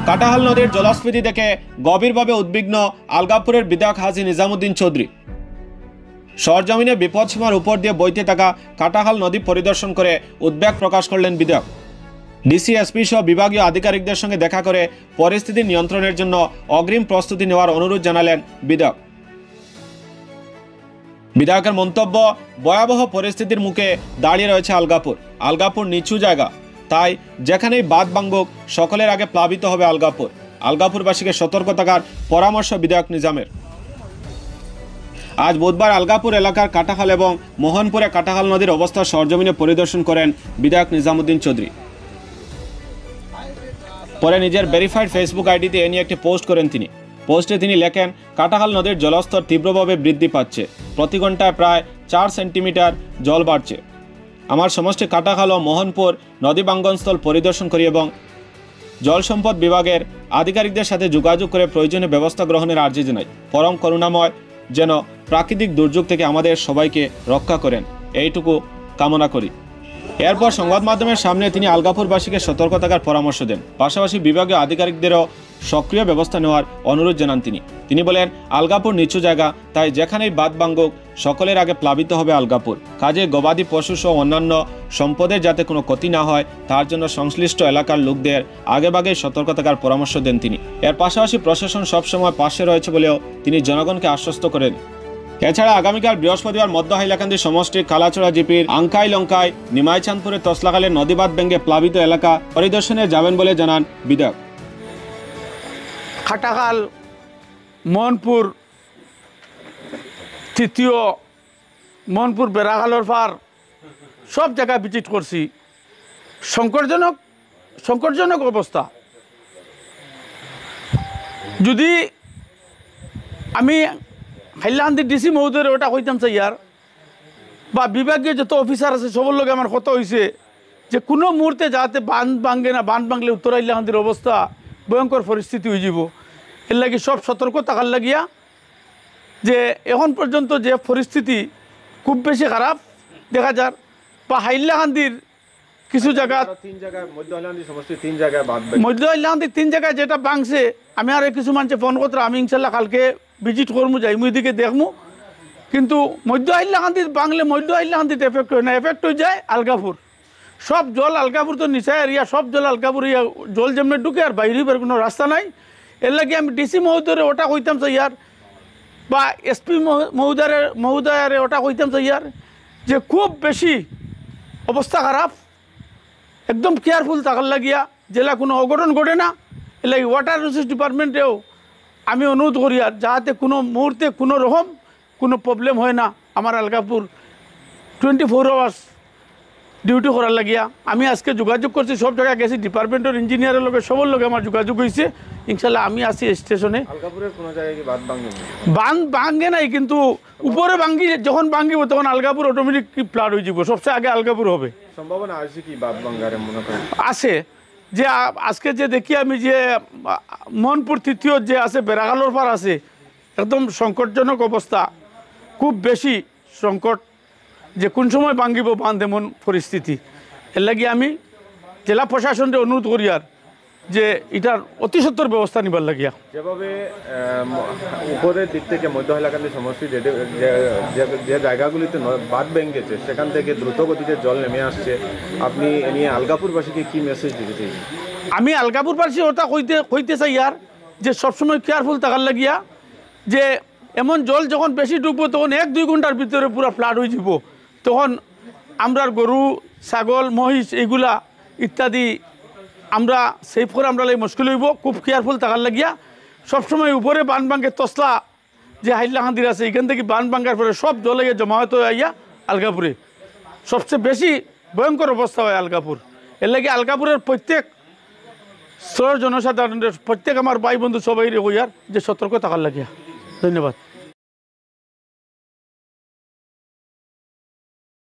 কাটাহাল নদীর জলস্ফীতি দেখে গভীরভাবে উদ্বিগ্ন আলগাপুরের বিধায়ক হাজী নিজামুদ্দিন চৌধুরী। সরজমিনে বিপদসীমার উপর দিয়ে বইতে থাকা কাটাহাল নদী পরিদর্শন করে উদ্বেগ প্রকাশ করলেন বিধায়ক। ডিসি, এসপি সহ বিভাগীয় আধিকারিকদের সঙ্গে দেখা করে পরিস্থিতি নিয়ন্ত্রণের জন্য অগ্রিম প্রস্তুতি নেওয়ার অনুরোধ জানালেন বিধায়ক। বিধায়কের মন্তব্য, ভয়াবহ পরিস্থিতির মুখে দাঁড়িয়ে রয়েছে আলগাপুর। আলগাপুর নিচু জায়গা, তাই যেখানেই বাঁধ ভাঙুক সকলের আগে প্লাবিত হবে আলগাপুর। আলগাপুরবাসীকে সতর্ক থাকার পরামর্শ বিধায়ক নিজামের। আজ বুধবার আলগাপুর এলাকার কাটাহাল এবং মোহনপুরে কাটাহাল নদীর অবস্থা সরজমিনে পরিদর্শন করেন বিধায়ক নিজামুদ্দিন চৌধুরী। পরে নিজের ভেরিফাইড ফেসবুক আইডিতে এ নিয়ে একটি পোস্ট করেন তিনি। পোস্টে তিনি লেখেন, কাটাহাল নদীর জলস্তর তীব্রভাবে বৃদ্ধি পাচ্ছে, প্রতি ঘন্টায় প্রায় 4 সেন্টিমিটার জল বাড়ছে। আমার সমষ্টি কাটাহাল ও মোহনপুর নদী ভাঙ্গনস্থল পরিদর্শন করি এবং জল সম্পদ বিভাগের আধিকারিকদের সাথে যোগাযোগ করে প্রয়োজনীয় ব্যবস্থা গ্রহণের আর্জি জানাই। পরম করুণাময় যেন প্রাকৃতিক দুর্যোগ থেকে আমাদের সবাইকে রক্ষা করেন, এইটুকু কামনা করি। এরপর সংবাদ মাধ্যমের সামনে তিনি আলগাপুরবাসীকে সতর্ক থাকার পরামর্শ দেন। পাশাপাশি বিভাগীয় আধিকারিকদেরও সক্রিয় ব্যবস্থা নেওয়ার অনুরোধ জানান তিনি বলেন, আলগাপুর নিচু জায়গা, তাই যেখানেই বাঁধ ভাঙুক সকলের আগে প্লাবিত হবে আলগাপুর। কাজে গবাদি পশু সহ অন্যান্য সম্পদের যাতে কোনো ক্ষতি না হয় তার জন্য সংশ্লিষ্ট এলাকার লোকদের আগেভাগেই সতর্ক থাকার পরামর্শ দেন তিনি। এর পাশাপাশি প্রশাসন সবসময় পাশে রয়েছে বলেও তিনি জনগণকে আশ্বস্ত করেন। এছাড়া আগামীকাল বৃহস্পতিবার মধ্য হাইলাকান্দি সমষ্টির কালাচড়া জিপির আঙ্কাই লঙ্কায় নিমাইচাঁদপুরের তসলাখালের নদীবাঁধ ভেঙে প্লাবিত এলাকা পরিদর্শনে যাবেন বলে জানান বিধায়ক। কাটাহাল, মোহনপুর তৃতীয়, মোহনপুর বেড়াখালোর পার সব জায়গায় ভিজিট করছি। সংকটজনক অবস্থা। যদি আমি হাইলাকান্দি ডিসি মহোদয়ের ওটা কইতাম চাই ইয়ার বা বিভাগীয় যত অফিসার আছে সবার লগে আমার কথা হয়েছে যে কোনো মুহূর্তে যাতে বাঁধ ভাঙে না, বাঁধ ভাঙলে উত্তর হাইলাকান্দির অবস্থা ভয়ঙ্কর পরিস্থিতি হয়ে যাব। এর লাগে সব সতর্ক থাকার লাগিয়া যে এখন পর্যন্ত যে পরিস্থিতি খুব বেশি খারাপ দেখা যার বা হাইলাকান্দির কিছু জায়গা মধ্য হাইলাকান্দির 3 জায়গায় যেটা ভাঙছে, আমি আর কিছু মানুষে ফোন করতে, আমি ইনশাল্লাহ কালকে ভিজিট করবো, যাইমু এদিকে দেখবো। কিন্তু মধ্য হাইলাকান্দির ভাঙলে মধ্য হাইলাকান্দিতে এফেক্ট হয় না, এফেক্ট হয়ে যায় আলগাপুর। সব জল আলগাপুর তো নিচে এরিয়া, সব জল আলগাপুর ইয়া জল যেমনি ঢুকে আর বাইরে বের কোনো রাস্তা নাই। এর লাগে আমি ডিসি মহোদয়ের ওটা কইতাম চাই ইয়ার বা এসপি মহোদয়ের ওটা কইতাম চাই ইয়ার যে খুব বেশি অবস্থা খারাপ, একদম কেয়ারফুল থাকার লাগিয়া জেলা কোনো অঘটন ঘটে না। এর লাগে ওয়াটার রিসোর্স ডিপার্টমেন্টেও আমি অনুরোধ করি আর যাতে কোনো মুহূর্তে কোনো রকম কোনো প্রবলেম হয় না। আমার আলগাপুর 24 আওয়ার্স ডিউটি করার লাগিয়া আমি আজকে যোগাযোগ করছি, সব জায়গায় গেছি, ডিপার্টমেন্টের ইঞ্জিনিয়ারের লগে সবার লগে আমার যোগাযোগ হয়েছে। ইনশাল্লাহ আমি আসি স্টেশনে। বাঁধ ভাঙে নাই, কিন্তু উপরে ভাঙ্গি, যখন ভাঙ্গিব তখন আলগাপুর অটোমেটিক ফ্লাড হয়ে যাব। সবচেয়ে আগে আলগাপুর হবে সম্ভাবনা আছে কি বাঁধ ভাঙার মনে করেন আছে। যে আজকে যে দেখি আমি যে মোহনপুর তৃতীয় যে আছে বেড়াখালোর পার আছে, একদম সংকটজনক অবস্থা, খুব বেশি সংকট, যে কোন সময় ভাঙিব বাঁধ এমন পরিস্থিতি। এর লাগে আমি জেলা প্রশাসনকে অনুরোধ করি আর যে এটার অতি সত্বর ব্যবস্থা নিবার লাগিয়া। যেভাবে উপরের দিক থেকে মধ্য হাইলাকান্দি সমষ্টি যে জায়গাগুলিতে বাঁধ ভেঙেছে সেখান থেকে দ্রুত গতিতে জল নেমে আসছে, আপনি এ নিয়ে আলগাপুরবাসীকে কি মেসেজ দিতে চাই? আমি আলগাপুরবাসী ওটা কইতে চাই আর যে সবসময় কেয়ারফুল থাকার লাগিয়া, যে এমন জল যখন বেশি ঢুকবো তখন 1-2 ঘন্টার ভিতরে পুরো ফ্লাড হয়ে যাব। তখন আমরা গরু, ছাগল, মহিষ এইগুলা ইত্যাদি আমরা সেফ করে আমরা মুশকিল হইব। খুব কেয়ারফুল থাকার লাগিয়া সবসময় উপরে বান ভাঙ্গে তসলা যে হাইলাকান্দির আছে এখান থেকে বান ভাঙ্গার পরে সব জলে জমা হতে আইয়া আলগাপুরে সবচেয়ে বেশি ভয়ঙ্কর অবস্থা হয় আলগাপুর। এর লাগে আলগাপুরের প্রত্যেক স্তরের জনসাধারণের, প্রত্যেক আমার ভাই বন্ধু সবাই হইয়ার যে সতর্ক থাকার লাগিয়া। ধন্যবাদ।